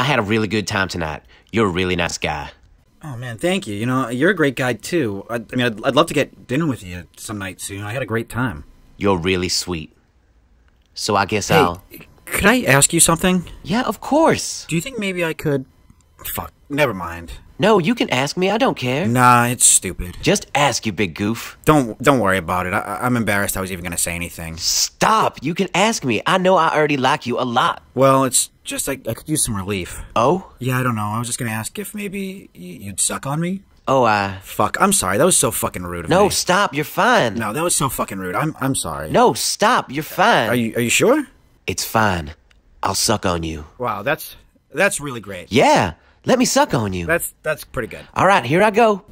I had a really good time tonight. You're a really nice guy. Oh, man, thank you. You know, you're a great guy, too. I'd love to get dinner with you some night soon. I had a great time. You're really sweet. So I guess I'll... Could I ask you something? Yeah, of course. Do you think maybe I could... Fuck, never mind. No, you can ask me. I don't care. Nah, it's stupid. Just ask, you big goof. Don't worry about it. I'm embarrassed I was even gonna say anything. Stop! You can ask me. I know I already like you a lot. Well, it's just I could use some relief. Oh? Yeah, I don't know. I was just gonna ask if maybe you'd suck on me. Oh, Fuck, I'm sorry. That was so fucking rude of me. No, stop. You're fine. No, that was so fucking rude. I'm sorry. No, stop. You're fine. Are you sure? It's fine. I'll suck on you. Wow, that's really great. Yeah. Let me suck on you. That's pretty good. All right, here I go.